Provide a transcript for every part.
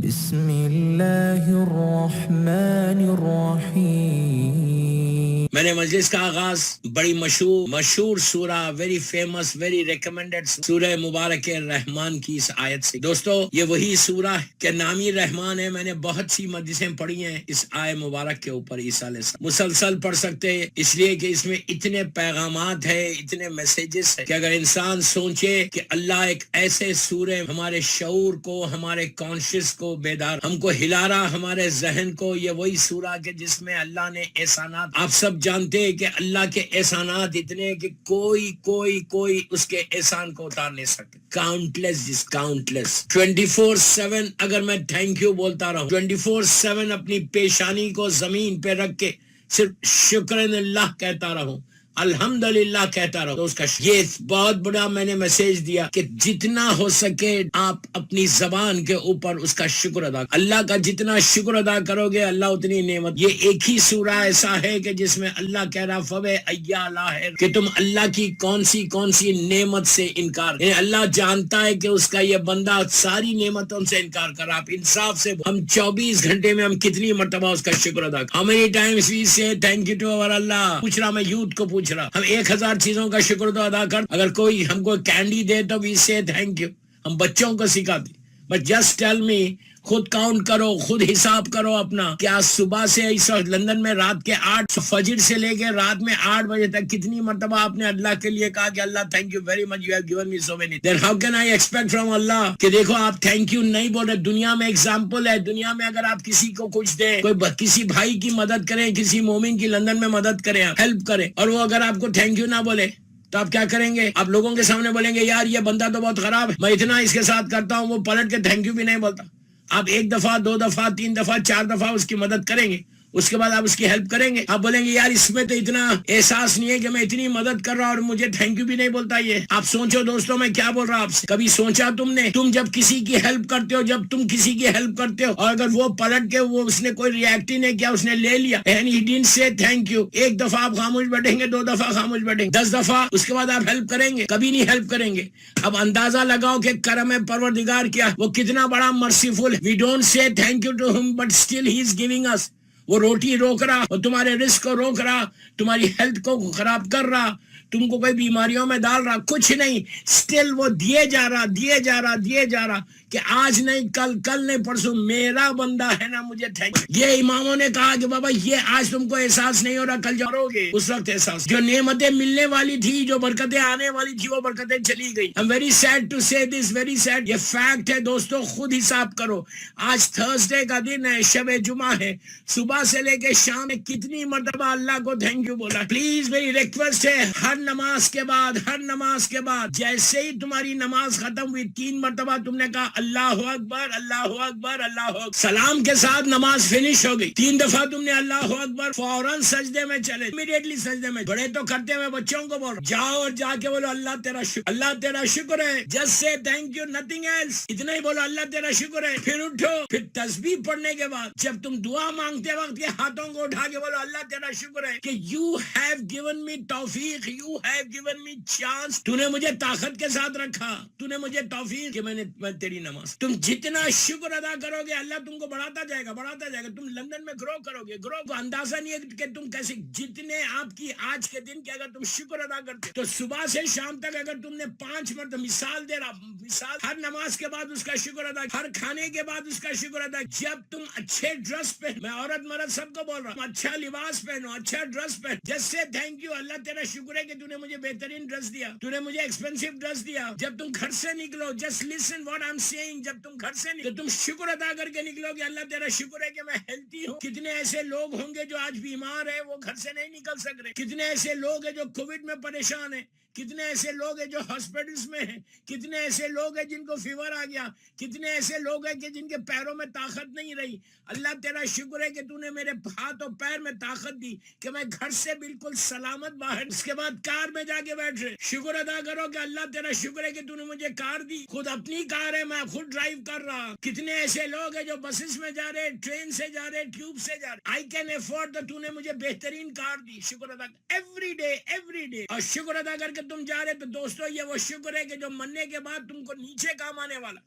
بسم اللہ الرحمن الرحیم. میں نے مجلس کا آغاز بڑی مشہور سورہ، ویری فیمس، ویری ریکمینڈڈ سورہ مبارک رحمان کی اس آیت سے. دوستو یہ وہی سورہ کہ نام ہی رحمان ہے. میں نے بہت سی مجلسیں پڑھی ہیں اس آیت مبارک کے اوپر عیسیٰ علیہ السلام. مسلسل پڑھ سکتے ہیں اس لیے کہ اس میں اتنے پیغامات ہیں، اتنے میسیجز ہیں کہ اگر انسان سوچے کہ اللہ ایک ایسے سورہ ہمارے شعور کو، ہمارے کانشیس کو بیدار، ہم کو ہلا رہا، ہمارے ذہن کو. یہ وہی سورہ کہ جس میں اللہ نے احسانات، آپ سب جانتے ہیں کہ اللہ کے احسانات اتنے کہ کوئی اس کے احسان کو اتار نہیں سکتے. کاؤنٹلیس 24/7 اگر میں تھینک یو بولتا رہوں، 24/7 اپنی پیشانی کو زمین پہ رکھ کے صرف شکر اللہ کہتا رہوں، الحمدللہ کہتا رہو، تو اس کا یہ بہت بڑا میں نے میسج دیا کہ جتنا ہو سکے آپ اپنی زبان کے اوپر اس کا شکر ادا. اللہ کا جتنا شکر ادا کرو گے اللہ اتنی نعمت. یہ ایک ہی سورہ ایسا ہے کہ جس میں اللہ کہہ رہا فوے ایالہ ہے کہ تم اللہ کی کون سی نعمت سے انکار. اللہ جانتا ہے کہ اس کا یہ بندہ ساری نعمتوں سے انکار کر رہا. آپ انصاف سے ہم 24 گھنٹے میں ہم کتنی مرتبہ اس کا شکر ادا کر. How many times we say thank you to our Allah. پوچھ رہا میں یوتھ کو پوچھ رہا، ہم 1000 چیزوں کا شکر تو ادا کر. اگر کوئی ہم کو کینڈی دے تو وی سے تھینک یو. ہم بچوں کو سکھاتے. بٹ جسٹ ٹیل می، خود کاؤنٹ کرو، خود حساب کرو اپنا. کیا صبح سے اس وقت لندن میں رات کے 8 فجر سے لے کے رات میں 8 بجے تک کتنی مرتبہ آپ نے اللہ کے لیے کہا کہ Allah thank you very much, you have given me so many. Then how can I expect from Allah کہ دیکھو آپ تھینک یو نہیں بول رہے. دنیا میں ایگزامپل ہے، دنیا میں اگر آپ کسی کو کچھ دیں، کوئی کسی بھائی کی مدد کریں، کسی مومن کی لندن میں مدد کریں، ہیلپ کریں، اور وہ اگر آپ کو تھینک یو نہ بولے تو آپ کیا کریں گے؟ آپ لوگوں کے سامنے بولیں گے یار یہ بندہ تو بہت خراب ہے، میں اتنا اس کے ساتھ کرتا ہوں، وہ پلٹ کے تھینک یو بھی نہیں بولتا. آپ 1 دفعہ 2 دفعہ 3 دفعہ 4 دفعہ اس کی مدد کریں گے، اس کے بعد آپ اس کی ہیلپ کریں گے. آپ بولیں گے یار اس میں تو اتنا احساس نہیں ہے کہ میں اتنی مدد کر رہا اور مجھے تھینک یو بھی نہیں بولتا. یہ آپ سوچو دوستوں، میں کیا بول رہا آپ سے. کبھی سوچا تم نے، تم جب کسی کی ہیلپ کرتے ہو، جب تم کسی کی ہیلپ کرتے ہو اور اگر وہ پلٹ کے وہ اس نے کوئی ریئیکٹ ہی نہیں کیا، اس نے لے لیا اینڈ ہی ڈڈنٹ سے تھینک یو. 1 دفعہ آپ خاموش بیٹھیں گے، 2 دفعہ خاموش بیٹھیں گے، 10 دفعہ اس کے بعد آپ ہیلپ کریں گے؟ کبھی نہیں ہیلپ کریں گے. اب اندازہ لگاؤ کہ کرم پروردگار کیا، وہ کتنا بڑا merciful. We don't say thank you to ہم but still he is giving us. وہ روٹی روک رہا، وہ تمہارے رزق کو روک رہا، تمہاری ہیلتھ کو خراب کر رہا، تم کو کوئی بیماریوں میں ڈال رہا، کچھ نہیں، سٹل وہ دیے جا رہا کہ آج نہیں کل نہیں پرسوں میرا بندہ ہے نا، مجھے تھینک. یہ اماموں نے کہا کہ بابا یہ آج تم کو احساس نہیں ہو رہا، کل جاؤ گے اس وقت احساس. جو نعمتیں ملنے والی تھی، جو برکتیں آنے والی تھی، وہ برکتیں چلی گئی. I'm very sad to say this, very sad. یہ فیکٹ ہے دوستو، خود حساب کرو. آج تھرسڈے کا دن ہے، شب جمعہ ہے، صبح سے لے کے شام میں کتنی مرتبہ اللہ کو تھینک یو بولا. پلیز میری ریکویسٹ ہے، ہر نماز کے بعد جیسے ہی تمہاری نماز ختم ہوئی 3 مرتبہ تم نے کہا اللہ اکبر اللہ اکبر اللہ اکبر. سلام کے ساتھ نماز فنش ہو گئی. 3 دفعہ تم نے اللہ اکبر، فوراً سجدے میں چلے، امیڈیٹلی سجدے میں. بڑے تو کرتے ہوئے بچوں کو بول جاؤ اور جا کے بولو اللہ تیرا شکر، اللہ تیرا شکر ہے. Just say thank you, nothing else. اتنا ہی بولو اللہ تیرا شکر ہے. پھر اٹھو، پھر تسبیح پڑھنے کے بعد جب تم دعا مانگتے وقت یہ ہاتھوں کو اٹھا کے بولو اللہ تیرا شکر ہے کہ یو ہیو گیون می توفیق، you have given me chance. تو نے مجھے طاقت کے ساتھ رکھا، تو نے مجھے توفیق کہ میں تیری نماز. تم جتنا شکر ادا کرو گے اللہ تم کو بڑھاتا جائے گا. تم لندن میں گرو کرو گے. گرو کو اندازہ نہیں ہے کہ تم کیسے، جتنے آپ کی آج کے دن کے اگر تم شکر ادا کرتے تو صبح سے شام تک اگر تم نے 5 مرتبہ، مثال دے رہا، مثال، ہر نماز کے بعد اس کا شکر ادا، ہر کھانے کے بعد اس کا شکر ادا. جب تم اچھے ڈریس پہن، میں عورت مرد سب کو بول رہا ہوں، اچھا لباس پہنو، اچھا ڈریس پہن. جیسے تھینک یو اللہ تیرا شکر ہے کہ تو نے مجھے بہترین ڈریس دیا، تو نے مجھے ایکسپینسو ڈریس دیا. جب تم گھر سے نکلو، just listen what I am saying, جب تم گھر سے نکلو تم شکر ادا کر کے نکلو کہ اللہ تیرا شکر ہے کہ میں ہیلتھی ہوں. کتنے ایسے لوگ ہوں گے جو آج بیمار ہیں، وہ گھر سے نہیں نکل سک رہے. کتنے ایسے لوگ ہیں جو کووڈ میں پریشان ہیں. کتنے ایسے لوگ ہیں جو ہاسپٹلز میں ہیں. کتنے ایسے لوگ ہیں جن کو فیور آ گیا. کتنے ایسے لوگ ہیں کہ جن کے پیروں میں طاقت نہیں رہی. اللہ تیرا شکر ہے کہ تو نے میرے ہاتھ اور پیر میں طاقت دی کہ میں گھر سے بالکل سلامت باہر. اس کے بعد کار میں جا کے بیٹھ رہے، شکر ادا کرو کہ اللہ تیرا شکر ہے کہ تو نے مجھے کار دی. خود اپنی کار ہے، میں خود ڈرائیو کر رہا. کتنے ایسے لوگ ہیں جو بسز میں جا رہے، ٹرین سے جا رہے، ٹیوب سے جا رہے. آئی کین افورڈ، تو نے مجھے بہترین کار دی. شکر ادا ایوری ڈے. اور شکر ادا کر کے تم جا رہے. تو دوستو یہ وہ شکر ہے کہ جو مننے کے بعد تم کو نیچے کام آنے والا.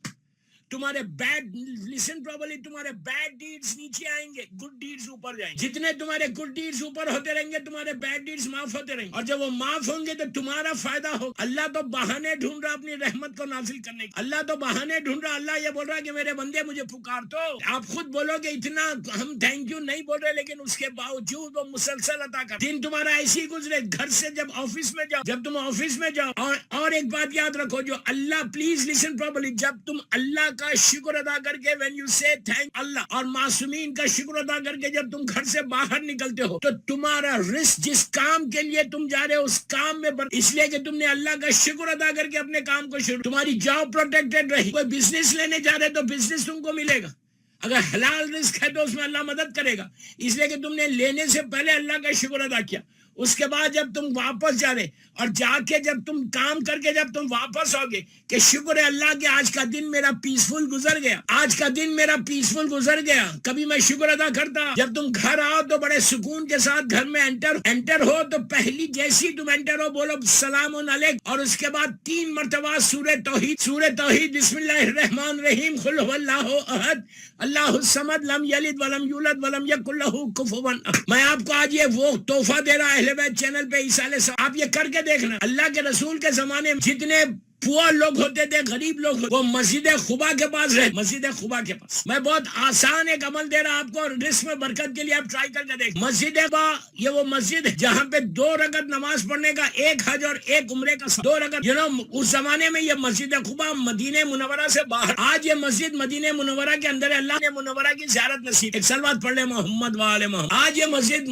تمہارے بیڈ لسن پراپرلی تمہارے بیڈ ڈیڈز نیچے آئیں گے, گڈ ڈیڈز اوپر جائیں گے. جتنے تمہارے گڈ ڈیڈز اوپر ہوتے رہیں گے تمہارے بیڈ ڈیڈز معاف ہوتے رہیں گے, اور جب وہ معاف ہوں گے تو تمہارا فائدہ ہوگا. اللہ تو بہانے ڈھونڈ رہا اپنی رحمت کو نازل کرنے کی, اللہ تو بہانے ڈھونڈ رہا. اللہ یہ بول رہا کہ میرے بندے مجھے پکار تو. آپ خود بولو کہ اتنا ہم تھینک یو نہیں بول رہے, لیکن اس کے باوجود وہ مسلسل عطا کر. دن تمہارا ایسی گزرے, گھر سے جب آفس میں جاؤ, جب تم آفس میں جاؤ, اور ایک بات یاد رکھو, جو اللہ, پلیز لسن پراپرلی, جب تم اللہ کا شکر ادا کر کے when you say thank اللہ, اور معصومین کا شکر ادا کر کے جب تم گھر سے باہر نکلتے ہو, تو تمہارا رزق جس کام کے لیے تم جا رہے ہو اس کام میں اس لیے کہ تم نے اللہ کا شکر ادا کر کے اپنے کام کو شروع, تمہاری جاب پروٹیکٹڈ رہی. کوئی بزنس لینے جا رہے تو بزنس تم کو ملے گا, اگر حلال رزق ہے تو اس میں اللہ مدد کرے گا, اس لیے کہ تم نے لینے سے پہلے اللہ کا شکر ادا کیا. اس کے بعد جب تم واپس جا رہے, اور جا کے جب تم کام کر کے جب تم واپس ہوگے کہ شکر ہے اللہ کہ آج کا دن میرا پیسفل گزر گیا, آج کا دن میرا پیسفل گزر گیا, کبھی میں شکر ادا کرتا. جب تم گھر آؤ تو بڑے سکون کے ساتھ گھر میں انٹر ہو, تو پہلی جیسی تم انٹر ہو بولو سلام علیکم, اور اس کے بعد 3 مرتبہ سورہ توحید بسم اللہ الرحمن الرحیم قل هو اللہ احد اللہ الصمد لم یلد ولم یولد ولم یکن له کفوا احد. میں آپ کو آج یہ وہ تحفہ دے رہا اہل بیت چینل پہ عیسیٰ علیہ السلام, آپ یہ کر کے دیکھنا. اللہ کے رسول کے زمانے میں جتنے پور لوگ ہوتے تھے, غریب لوگ ہوتے, وہ مسجد خبا کے پاس رہے, مسجد خبا کے پاس. میں بہت آسان ایک عمل دے رہا آپ کو, رزق میں برکت کے لیے آپ ٹرائی کر کے دیکھ. مسجد خبا یہ وہ مسجد ہے جہاں پہ 2 رکعت نماز پڑھنے کا 1 حج اور 1 عمرے کا 2 رکعت. اس زمانے میں یہ مسجد خبا مدینہ منورہ سے باہر, آج یہ مسجد مدینہ منورہ کے اندر ہے. اللہ نے منورہ کی زیارت نصیب. ایک صلوات پڑھ لے محمد وآل محمد. آج یہ مسجد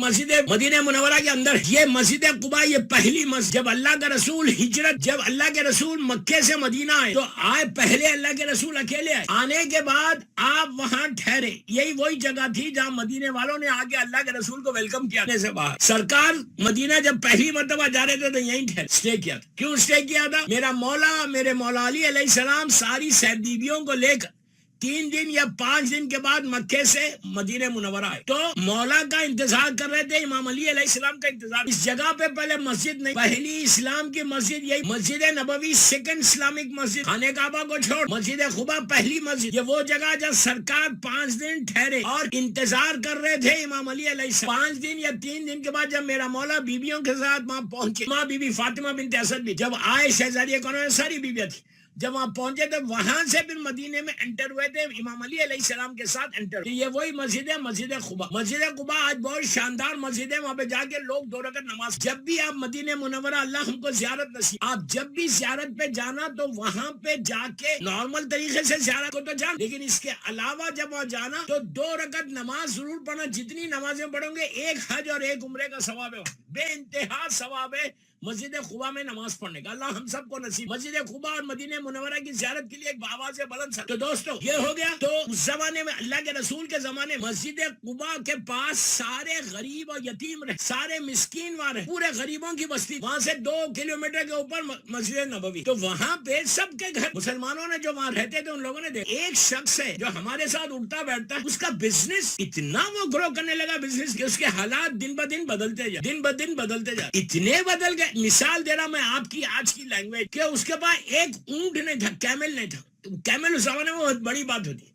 مدینہ منورہ کے اندر, یہ مسجد خبا یہ پہلی مسجد. جب اللہ کا رسول ہجرت, جب اللہ کے رسول مکے سے مدینہ آئے تو آئے پہلے اللہ کے رسول اکیلے آئے. آنے کے بعد آپ وہاں ٹھہرے, یہی وہی جگہ تھی جہاں مدینے والوں نے آگے اللہ کے رسول کو ویلکم کیا. سے باہر سرکار مدینہ جب پہلی مرتبہ جا رہے تھے تو یہیں ٹھہرے, اسٹے کیا تھا. کیوں اسٹے کیا تھا؟ میرے مولا علی علیہ السلام ساری سہیبیوں کو لے کر 3 دن یا 5 دن کے بعد مکے سے مدینہ منورہ آئے, تو مولا کا انتظار کر رہے تھے, امام علی علیہ السلام کا انتظار. اس جگہ پہ پہلے مسجد نہیں, پہلی اسلام کی مسجد یہی مسجد نبوی, سیکنڈ اسلامک مسجد. خانہ کعبہ کو چھوڑ مسجد خبا پہلی مسجد. یہ وہ جگہ جہاں سرکار 5 دن ٹھہرے اور انتظار کر رہے تھے امام علی علیہ السلام. 5 دن یا 3 دن کے بعد جب میرا مولا بیویوں کے ساتھ وہاں پہنچے, ماں بی بی فاطمہ بنت اسد بھی جب آئے, شہزادی کون ساری بیویاں تھی, جب وہاں پہنچے تو وہاں سے پھر مدینے میں انٹر ہوئے تھے, امام علی علیہ السلام کے ساتھ انٹر. یہ وہی مسجد ہے, مسجد خبا. مسجد خبا آج بہت شاندار مسجد ہے, وہاں پہ جا کے لوگ 2 رکعت نماز. جب بھی آپ مدینہ منورہ, اللہ ہم کو زیارت نصیب, آپ جب بھی زیارت پہ جانا تو وہاں پہ جا کے نارمل طریقے سے زیارت کو تو جان, لیکن اس کے علاوہ جب وہاں جانا تو 2 رکعت نماز ضرور پڑھنا. جتنی نمازیں پڑھو گے 1 حج اور 1 عمرے کا ثواب ہے, بے انتہا ثواب ہے مسجد خبا میں نماز پڑھنے کا. اللہ ہم سب کو نصیب. مسجد خبا اور مدینہ منورہ کی زیارت کے لیے ایک آواز بلند سا. تو دوستو یہ ہو گیا. تو اس زمانے میں, اللہ کے رسول کے زمانے, مسجد خبا کے پاس سارے غریب اور یتیم رہے, سارے مسکین وہاں رہے, پورے غریبوں کی بستی. وہاں سے 2 کلومیٹر کے اوپر مسجد نبوی. تو وہاں پہ سب کے گھر, مسلمانوں نے جو وہاں رہتے تھے ان لوگوں نے دیکھا, ایک شخص ہے جو ہمارے ساتھ اٹھتا بیٹھتا, اس کا بزنس اتنا وہ گرو کرنے لگا بزنس کہ اس کے حالات دن بدن بدلتے جائے, دن بدن بدلتے جائے, اتنے بدل گئے. مثال دے رہا میں آپ کی آج کی لینگویج, کہ اس کے پاس ایک اونٹ نہیں تھا, کیمل نہیں تھا. کیمل اس زمانے میں بہت بڑی بات ہوتی ہے,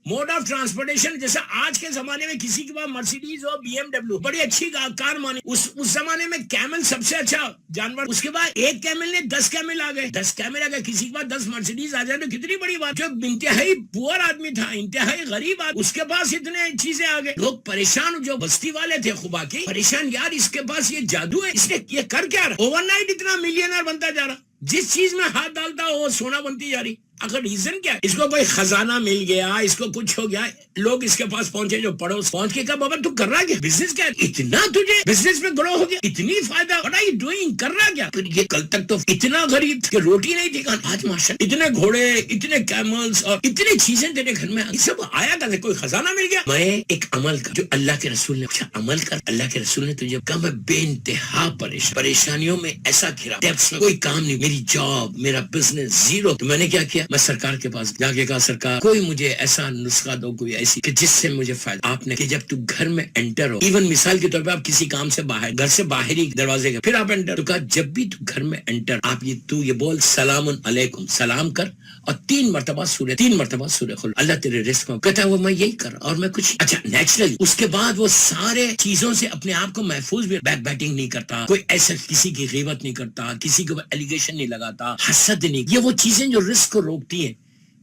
موڈ آف ٹرانسپورٹیشن. جیسا آج کے زمانے میں کسی کے پاس مرسیڈیز ہو, بی ایم ڈبلیو, بڑی اچھی کار مانی, اس زمانے میں کیمل سب سے اچھا جانور. اس کے بعد ایک کیمل نے 10 کیمل آ گئے, 10 کیمل آ گئے. کسی کے پاس 10 مرسیڈیز آ جائے تو کتنی بڑی بات. جو انتہائی پور آدمی تھا, انتہائی غریب آدمی, اس کے پاس اتنے چیزیں آ گئے. لوگ پریشان, جو بستی والے تھے خبا کی, پریشان, یار اس کے پاس یہ جادو ہے, اس نے یہ کر کیا رہا, اوور نائٹ اتنا ملینئر بنتا جا رہا, جس چیز میں ہاتھ ڈالتا وہ سونا بنتی جا رہی. اگر ریزن کیا ہے, اس کو کوئی خزانہ مل گیا, اس کو کچھ ہو گیا, لوگ اس کے پاس پہنچے, جو پڑوس پہنچ کے کہا بابا تو کر رہا کیا, بزنس کیا ہے, اتنا تجھے بزنس میں گرو ہو گیا, اتنی فائدہ, what are you doing, کر رہا کیا. پھر یہ کل تک تو اتنا غریب کہ روٹی نہیں تھی, آج ماشاءاللہ اتنے گھوڑے, اتنے کیملز اور اتنی چیزیں تیرے گھر میں, یہ سب آیا کہاں سے, کوئی خزانہ مل گیا. میں ایک عمل کر, جو اللہ کے رسول نے پوچھا, عمل کر. اللہ کے رسول نے تجھے کہا, میں بے انتہا پریشانیوں میں ایسا گھرا, کوئی کام نہیں, میری جاب, میرا بزنس زیرو. تو میں نے کیا کیا, میں سرکار کے پاس جا کے کہا سرکار کوئی مجھے ایسا نسخہ دو, کوئی ایسی کہ جس سے مجھے فائدہ. آپ نے کہ جب تو گھر میں انٹر ہو, ایون مثال کے طور پہ آپ کسی کام سے باہر, گھر سے باہر ہی دروازے کے پھر آپ انٹر, تو کہا جب بھی تو گھر میں انٹر آپ یہ بول سلام علیکم, سلام کر اور 3 مرتبہ سورہ خل, اللہ تیرے رزق میں. کہتا ہے وہ میں یہی کر اور میں کچھ اچھا نیچرلی. اس کے بعد وہ سارے چیزوں سے اپنے آپ کو محفوظ بھی, بیک بیٹنگ نہیں کرتا, کوئی ایسا کسی کی غیبت نہیں کرتا, کسی کو ایلیگیشن نہیں لگاتا, حسد نہیں. یہ وہ چیزیں جو رزق کو روکتی ہیں,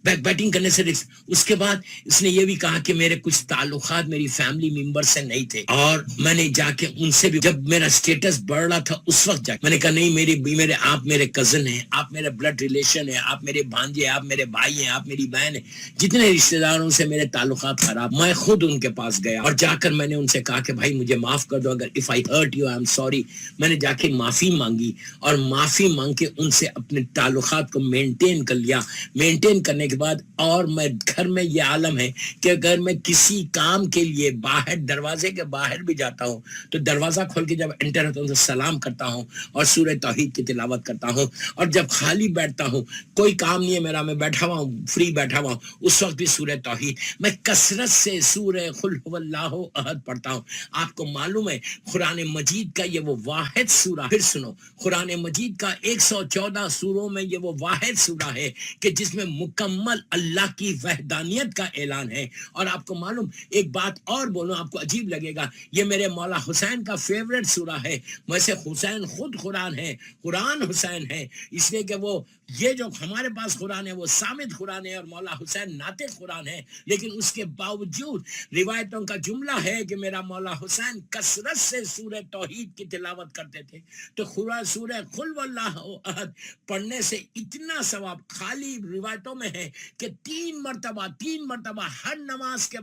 بیک بیٹنگ کرنے سے رزق. اس کے بعد اس نے یہ بھی کہا کہ میرے کچھ تعلقات میری فیملی ممبر سے نہیں تھے, اور میں نے جا کے ان سے بھی, جب میرا سٹیٹس بڑھ رہا تھا اس وقت جا کے میں نے کہا نہیں, آپ میرے کزن ہیں, آپ میرے بلڈ ریلیشن ہیں, آپ میرے بھانجے, آپ میرے بھائی ہیں, آپ میری بہن ہیں, جتنے رشتہ داروں سے میرے تعلقات خراب. میں خود ان کے پاس گیا اور جا کر میں نے ان سے کہا کہ بھائی مجھے معاف کر دو, اگر if I hurt you I'm sorry. میں نے جا کے معافی مانگی اور معافی مانگ کے ان سے اپنے تعلقات کو مینٹین کر لیا. مینٹین کرنے کے بعد اور میں گھر میں یہ عالم ہے کہ اگر میں کسی کام کے لیے باہر دروازے کے باہر بھی جاتا ہوں تو دروازہ کھول کے جب انٹر ہوتا ہوں تو سلام کرتا ہوں اور سورہ توحید کی تلاوت کرتا ہوں. اور جب خالی بیٹھتا ہوں, کوئی کام نہیں ہے میرا, میں بیٹھا ہوا ہوں, فری بیٹھا ہوا ہوں, اس وقت بھی سورہ توحید میں کثرت سے سورہ قل هو اللہ احد پڑھتا ہوں. آپ کو معلوم ہے قرآن مجید کا یہ وہ واحد سورہ, پھر سنو, قرآن مجید کا 114 سوروں میں یہ وہ واحد سورہ ہے کہ جس میں مکمل اللہ کی وحدانیت کا اعلان ہے. اور آپ کو معلوم, ایک بات اور بولوں, آپ کو عجیب لگے گا, یہ میرے مولا حسین کا فیورٹ سورہ ہے. ویسے حسین خود قرآن ہے, قرآن حسین ہے, اس لیے کہ وہ یہ جو ہمارے پاس قرآن ہے وہ صامت قرآن ہے اور مولا حسین ناطق قرآن ہے. لیکن اس کے باوجود روایتوں کا جملہ ہے کہ میرا مولا حسین کثرت سے سورہ توحید کی تلاوت کرتے تھے. تو سورہ قل واللہ احد پڑھنے سے اتنا ثواب خالی روایتوں میں ہے کہ 3 مرتبہ ہر نماز کے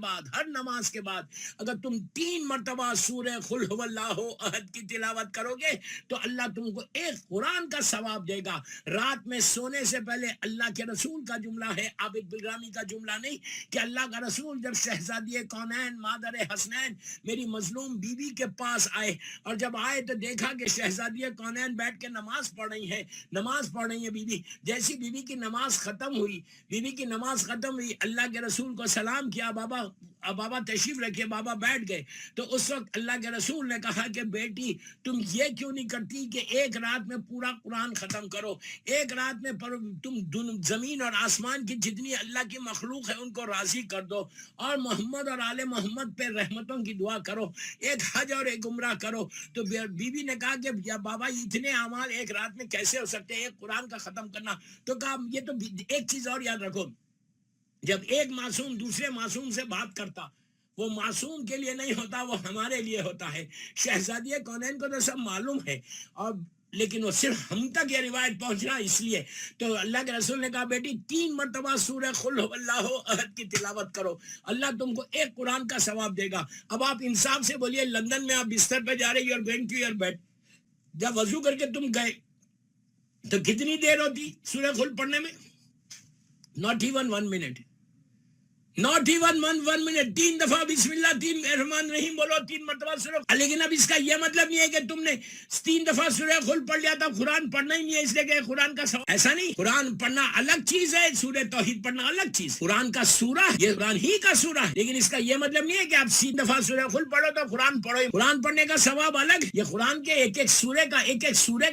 بعد اگر تم 3 مرتبہ سورہ قل هو اللہ احد کی تلاوت کرو گے تو اللہ تم کو ایک قرآن کا ثواب دے گا. رات میں سونے سے پہلے اللہ کے رسول کا جملہ ہے, عابد بلرامی کا جملہ نہیں, کہ اللہ کا رسول جب شہزادی کونین مادر حسنین میری مظلوم بیوی کے پاس آئے, اور جب آئے تو دیکھا کہ شہزادی کونین بیٹھ کے نماز پڑھ رہی ہیں بیوی. جیسی بیوی کی نماز ختم ہوئی, اللہ کے رسول کو سلام کیا, بابا تشریف رکھے, بابا بیٹھ گئے. تو اس وقت اللہ کے رسول نے کہا کہ بیٹی تم یہ کیوں نہیں کرتی کہ ایک رات میں پورا قرآن ختم کرو, ایک رات میں تم زمین اور آسمان کی جتنی اللہ کی مخلوق ہے ان کو راضی کر دو, اور محمد اور آل محمد پہ رحمتوں کی دعا کرو, ایک حج اور ایک عمرہ کرو. تو بیوی نے کہا کہ بابا اتنے اعمال ایک رات میں کیسے ہو سکتے ہیں, ایک قرآن کا ختم کرنا. تو کہا یہ تو ایک چیز اور یاد رکھو, جب ایک معصوم دوسرے معصوم سے بات کرتا وہ معصوم کے لیے نہیں ہوتا, وہ ہمارے لیے ہوتا ہے. شہزادی کونین کو تو سب معلوم ہے, اور لیکن وہ صرف ہم تک یہ روایت پہنچنا اس لیے. تو اللہ کے رسول نے کہا بیٹی 3 مرتبہ سورہ قل هو اللہ احد کی تلاوت کرو, اللہ تم کو ایک قرآن کا ثواب دے گا. اب آپ انصاف سے بولیے, لندن میں آپ بستر پہ جا رہے, you are going to your bed, جب وضو کر کے تم گئے تو کتنی دیر ہوتی سورہ قل پڑھنے میں؟ not even 1 minute. 3 دفعہ بسم اللہ 3 رحمان رحیم بولو, 3 مرتبہ سورہ. لیکن اب اس کا یہ مطلب نہیں ہے کہ تم نے 3 دفعہ سورہ قل پڑھ لیا تھا قرآن پڑھنا ہی نہیں ہے اس لیے کہ قرآن کا ثواب. ایسا نہیں, قرآن پڑھنا الگ چیز ہے, سورہ توحید پڑھنا الگ چیز. قرآن کا سورہ یہ قرآن ہی کا سورہ ہے, لیکن اس کا یہ مطلب نہیں ہے کہ آپ 3 دفعہ سورہ قل پڑھو تو قرآن پڑھو. قرآن پڑھنے کا ثواب الگ, یہ قرآن کے ایک سورے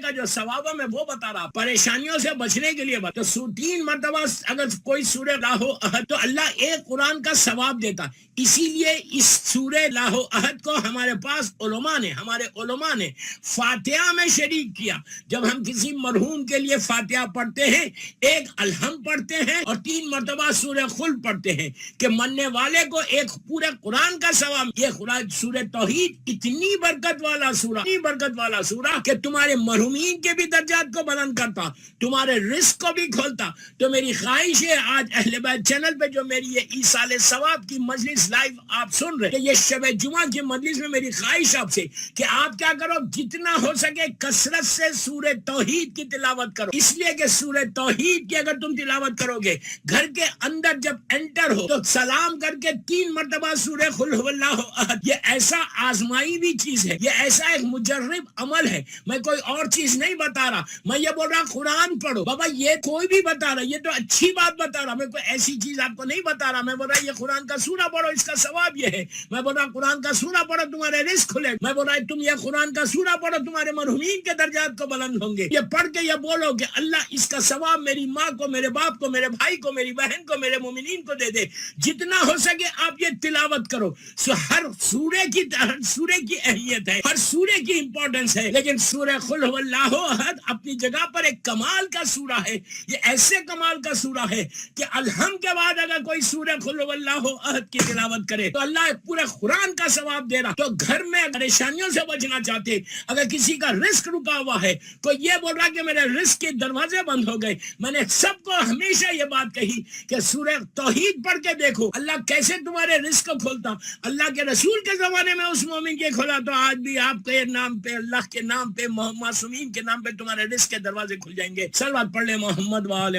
کا جو ثواب ہے میں وہ بتا رہا, پریشانیوں سے بچنے کے لیے. تو 3 مرتبہ اگر کوئی سورہ لاہو احد تو اللہ ایک قرآن کا ثواب دیتا. اسی لیے اس سورہ لاہو احد کو ہمارے پاس ہمارے علماء نے فاتحہ میں شریک کیا. جب ہم کسی مرحوم کے لیے فاتحہ پڑھتے ہیں, ایک الحمد پڑھتے ہیں اور 3 مرتبہ سورہ قل پڑھتے ہیں کہ مرنے والے کو ایک پورے قرآن کا ثواب. یہ قرآن سورہ توحید اتنی برکت والا سورہ کہ تمہارے مرحومین کے بھی درجات کو بلند کرتا, تمہارے رزق کو بھی کھولتا. تو میری خواہش ہے آج اہل بیت چینل پہ جو میری یہ ایصال ثواب کی مجلس لائیو آپ سن رہے ہیں، یہ شب جمعہ کی مجلس میں میری خواہش آپ سے کہ آپ کیا کرو، جتنا ہو سکے کثرت سے سورہ توحید کی تلاوت کرو، اس لیے کہ سورہ توحید کی اگر تم تلاوت کرو گے، گھر کے اندر جب انٹر ہو تو سلام کر کے 3 مرتبہ سورہ قل هو اللہ احد، یہ ایسا آزمائی بھی چیز ہے، یہ ایسا ایک مجرب عمل ہے، میں کوئی اور چیز نہیں بتا رہا، میں یہ بول رہا قرآن پڑھو، بابا یہ کوئی بھی بتا رہا، یہ تو اچھی بات بتا رہا، میں کوئی ایسی چیز آپ کو نہیں بتا رہا، میں بول رہا یہ قرآن کا سورہ پڑھو، اس کا ثواب یہ ہے، میں بول رہا قرآن کا سورہ پڑھو تمہارے رزق کھلے، میں بول رہا تم یہ قرآن کا سورہ پڑھو تمہارے مرحومین کے درجات کو بلند ہوں گے، یہ پڑھ کے یہ بولو کہ اللہ اس کا ثواب میری ماں کو، میرے باپ کو، میرے بھائی کو، میری بہن کو، میرے مومنین کو دے دے، جتنا ہو سکے آپ یہ تلاوت کرو، ہر سورے کی اہمیت ہے، ہر سورے کی امپورٹنس ہے، لیکن سورہ قل هو اللہ احد اپنی جگہ پر ایک کمال کا سورہ ہے، یہ ایسے کمال کا سورہ ہے کہ الحمد کے بعد اگر کوئی سورہ قل هو اللہ احد کی تلاوت کرے تو اللہ پورے قرآن کا ثواب دے رہا، تو گھر میں پریشانیوں سے بچنا چاہتے، اگر کسی کا رزق رکا ہوا ہے، کوئی یہ بول رہا کہ میرے رزق کے دروازے بند ہو گئے، میں نے سب کو ہمیشہ یہ بات کہی کہ سورہ توحید پڑھ کے دیکھو اللہ کیسے تمہارے رزق کو کھولتا، اللہ کے رسول کے زمانے میں اس مومن کے کھولا تو آج بھی آپ کے نام پہ، اللہ کے نام پہ، معصومین کے نام پہ تمہارے رزق کے دروازے کھل جائیں گے۔ صلوات پڑھ لیں محمد وآل